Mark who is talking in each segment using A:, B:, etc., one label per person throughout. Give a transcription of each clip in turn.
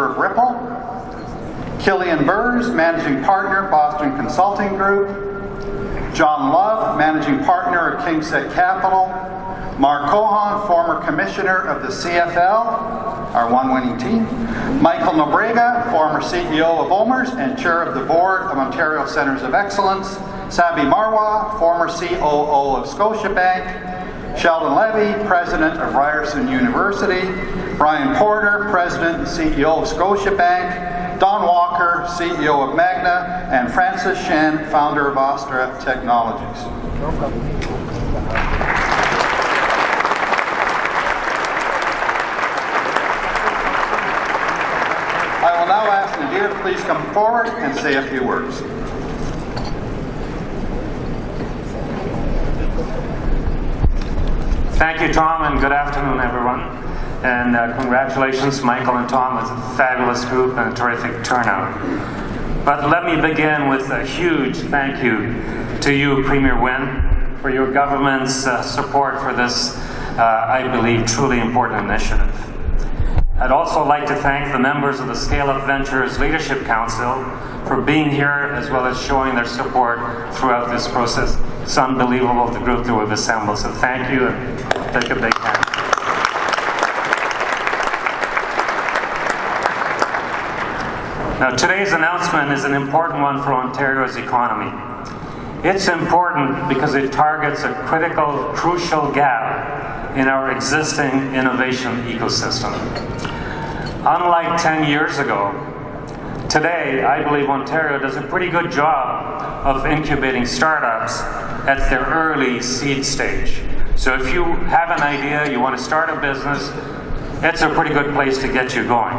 A: founder of Ripple. Killian Burrs, Managing Partner, Boston Consulting Group. John Love, Managing Partner of KingSett Capital. Mark Cohan, former Commissioner of the CFL, our one winning team. Michael Nobrega, former CEO of OMERS and Chair of the Board of Ontario Centres of Excellence. Sabi Marwa, former COO of Scotiabank. Sheldon Levy, President of Ryerson University. Brian Porter, President and CEO of Scotiabank. Don Walker, CEO of Magna. And Francis Shen, founder of Astra Technologies. I will now ask Nadir to please come forward and say a few words.
B: Thank you, Tom, and good afternoon, everyone. And congratulations, Michael and Tom. It's a fabulous group and a terrific turnout. But let me begin with a huge thank you to you, Premier Wynne, for your government's support for this, I believe, truly important initiative. I'd also like to thank the members of the Scale Up Ventures Leadership Council for being here, as well as showing their support throughout this process. It's unbelievable, the group that we've assembled, so thank you, and take a big hand. Now, today's announcement is an important one for Ontario's economy. It's important because it targets a critical, crucial gap in our existing innovation ecosystem. Unlike 10 years ago, today, I believe Ontario does a pretty good job of incubating startups at their early seed stage. So if you have an idea, you want to start a business, it's a pretty good place to get you going.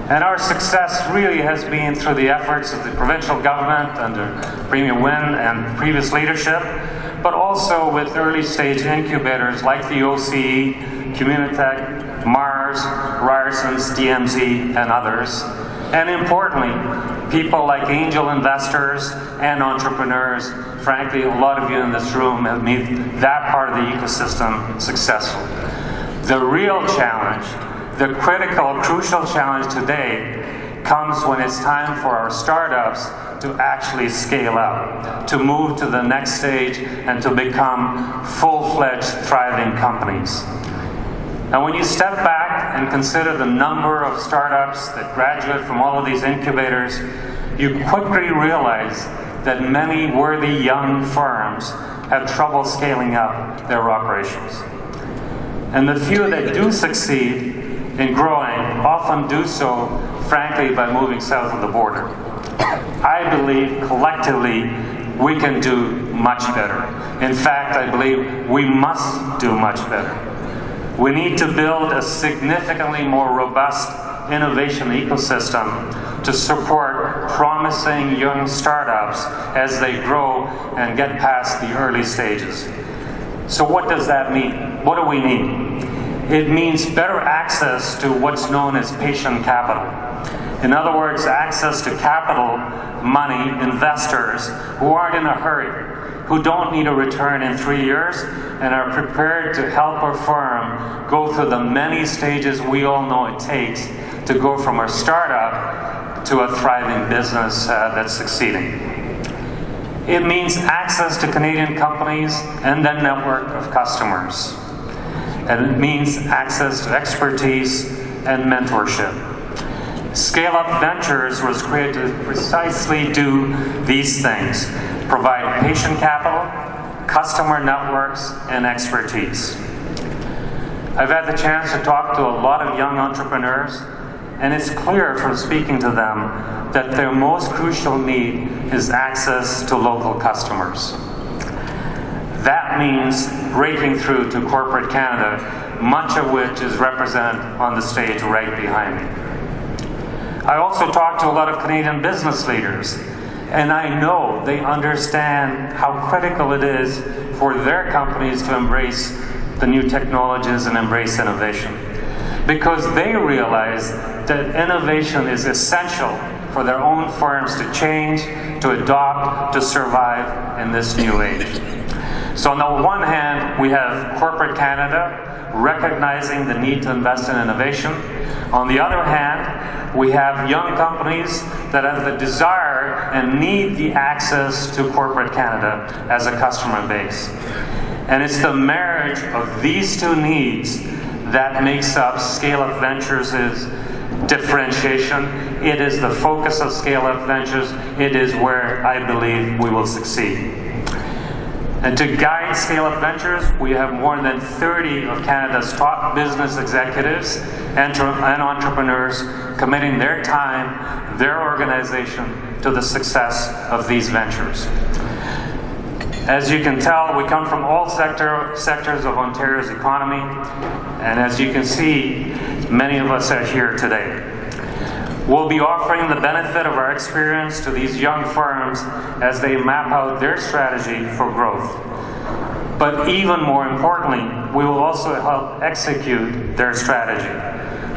B: And our success really has been through the efforts of the provincial government under Premier Wynne and previous leadership, but also with early stage incubators like the OCE, Communitech, Mars, Ryerson's, DMZ, and others. And importantly, people like angel investors and entrepreneurs. Frankly, a lot of you in this room have made that part of the ecosystem successful. The real challenge, the critical, crucial challenge today comes when it's time for our startups to actually scale up, to move to the next stage and to become full-fledged, thriving companies. And when you step back and consider the number of startups that graduate from all of these incubators, you quickly realize that many worthy young firms have trouble scaling up their operations. And the few that do succeed in growing often do so, frankly, by moving south of the border. I believe collectively we can do much better. In fact, I believe we must do much better. We need to build a significantly more robust innovation ecosystem to support promising young startups as they grow and get past the early stages. So what does that mean? What do we need? It means better access to what's known as patient capital. In other words, access to capital, money, investors who aren't in a hurry, who don't need a return in 3 years, and are prepared to help our firm go through the many stages we all know it takes to go from a startup to a thriving business that's succeeding. It means access to Canadian companies and a network of customers. And it means access to expertise and mentorship. Scale Up Ventures was created to precisely do these things: provide patient capital, customer networks, and expertise. I've had the chance to talk to a lot of young entrepreneurs, and it's clear from speaking to them that their most crucial need is access to local customers. That means breaking through to corporate Canada, much of which is represented on the stage right behind me. I also talked to a lot of Canadian business leaders, and I know they understand how critical it is for their companies to embrace the new technologies and embrace innovation, because they realize that innovation is essential for their own firms to change, to adopt, to survive in this new age. So on the one hand, we have corporate Canada recognizing the need to invest in innovation. On the other hand, we have young companies that have the desire and need the access to corporate Canada as a customer base. And it's the marriage of these two needs that makes up Scale Up Ventures' differentiation. It is the focus of Scale Up Ventures. It is where I believe we will succeed. And to guide Scale Up Ventures, we have more than 30 of Canada's top business executives and entrepreneurs committing their time, their organization, to the success of these ventures. As you can tell, we come from all sectors of Ontario's economy, and as you can see, many of us are here today. We'll be offering the benefit of our experience to these young firms as they map out their strategy for growth. But even more importantly, we will also help execute their strategy.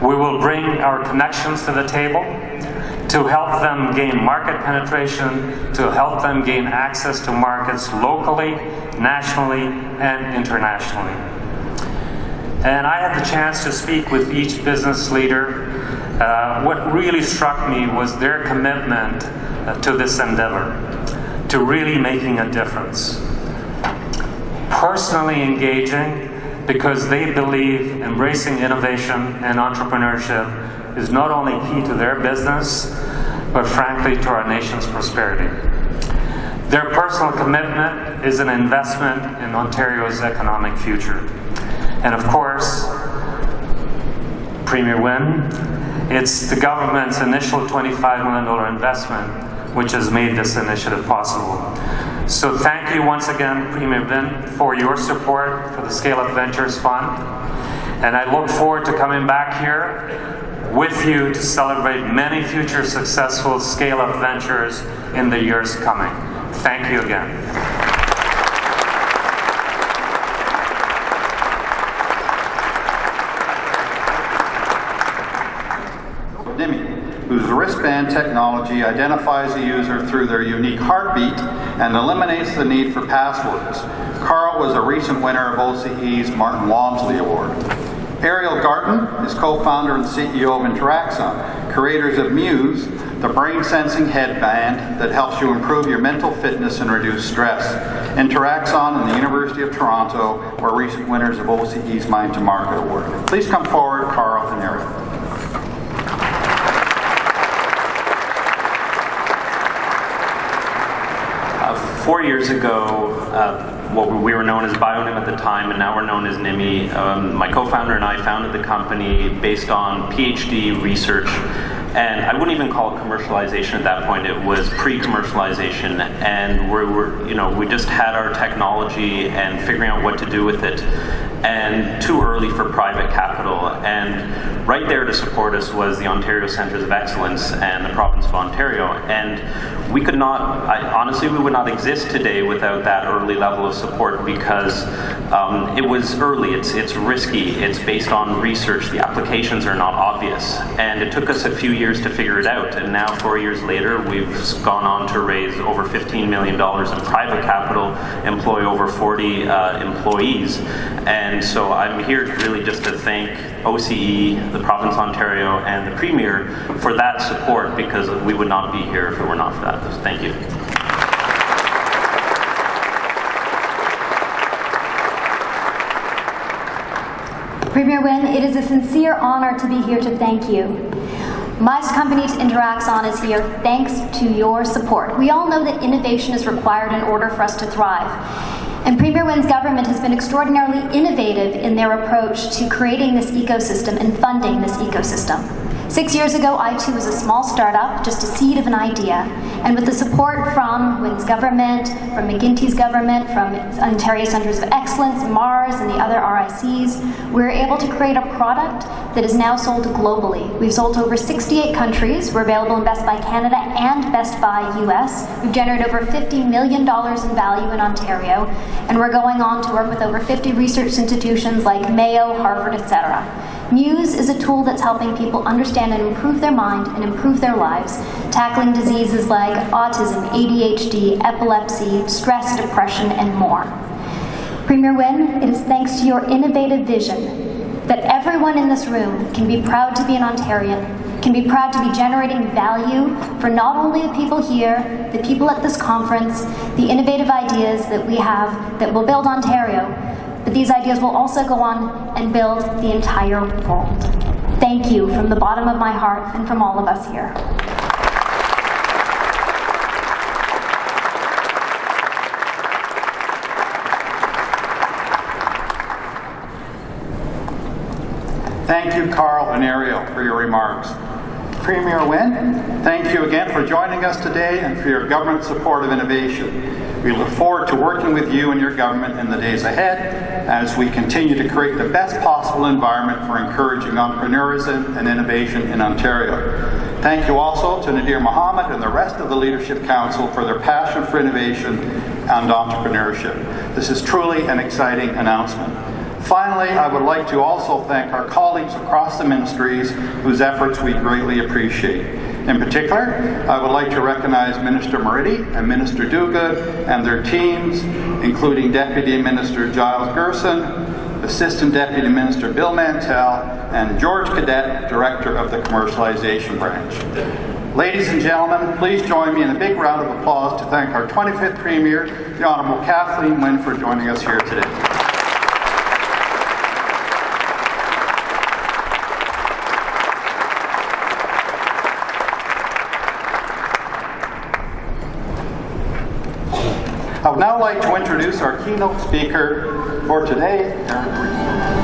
B: We will bring our connections to the table to help them gain market penetration, to help them gain access to markets locally, nationally, and internationally. And I had the chance to speak with each business leader. What really struck me was their commitment to this endeavor, to really making a difference. Personally engaging because they believe embracing innovation and entrepreneurship is not only key to their business, but frankly to our nation's prosperity. Their personal commitment is an investment in Ontario's economic future. And of course, Premier Wynne, it's the government's initial $25 million investment which has made this initiative possible. So thank you once again, Premier Wynne, for your support for the Scale Up Ventures Fund. And I look forward to coming back here with you to celebrate many future successful Scale Up Ventures in the years coming. Thank you again.
A: Whose wristband technology identifies the user through their unique heartbeat and eliminates the need for passwords. Carl was a recent winner of OCE's Martin Walmsley Award. Ariel Garten is co-founder and CEO of Interaxon, creators of Muse, the brain-sensing headband that helps you improve your mental fitness and reduce stress. Interaxon and the University of Toronto were recent winners of OCE's Mind to Market Award. Please come forward, Carl and Ariel.
C: 4 years ago, we were known as Bionim at the time, and now we're known as NIMI. My co-founder and I founded the company based on PhD research, and I wouldn't even call it commercialization at that point. It was pre-commercialization, and we just had our technology and figuring out what to do with it, and too early for private capital. And right there to support us was the Ontario Centres of Excellence and the province of Ontario. And we could not, honestly, we would not exist today without that early level of support, because it was early, it's risky, it's based on research, the applications are not obvious. And it took us a few years to figure it out. And now 4 years later, we've gone on to raise over $15 million in private capital, employ over 40 employees. And so I'm here really just to thank OCE, the province of Ontario, and the Premier for that support, because we would not be here if it were not for that. So thank you.
D: Premier Wynne, it is a sincere honor to be here to thank you. My company, Interaxon, is here thanks to your support. We all know that innovation is required in order for us to thrive. And Premier Wynne's government has been extraordinarily innovative in their approach to creating this ecosystem and funding this ecosystem. 6 years ago, I too was a small startup, just a seed of an idea. And with the support from Wynne's government, from McGuinty's government, from Ontario Centres of Excellence, Mars, and the other RICs, we were able to create a product that is now sold globally. We've sold to over 68 countries. We're available in Best Buy Canada and Best Buy US. We've generated over $50 million in value in Ontario, and we're going on to work with over 50 research institutions like Mayo, Harvard, etc. Muse is a tool that's helping people understand and improve their mind and improve their lives, tackling diseases like autism, ADHD, epilepsy, stress, depression, and more. Premier Wynne, it is thanks to your innovative vision that everyone in this room can be proud to be an Ontarian, can be proud to be generating value for not only the people here, the people at this conference, the innovative ideas that we have that will build Ontario, but these ideas will also go on and build the entire world. Thank you from the bottom of my heart and from all of us here.
A: Thank you, Carl and Ariel, for your remarks. Premier Wynne, thank you again for joining us today and for your government support of innovation. We look forward to working with you and your government in the days ahead as we continue to create the best possible environment for encouraging entrepreneurism and innovation in Ontario. Thank you also to Nadir Mohammed and the rest of the Leadership Council for their passion for innovation and entrepreneurship. This is truly an exciting announcement. Finally, I would like to also thank our colleagues across the ministries whose efforts we greatly appreciate. In particular, I would like to recognize Minister Moridi and Minister Duguid and their teams, including Deputy Minister Giles Gerson, Assistant Deputy Minister Bill Mantell, and George Cadet, Director of the Commercialization Branch. Ladies and gentlemen, please join me in a big round of applause to thank our 25th Premier, the Honourable Kathleen Wynne, for joining us here today. I would now like to introduce our keynote speaker for today, Aaron Green.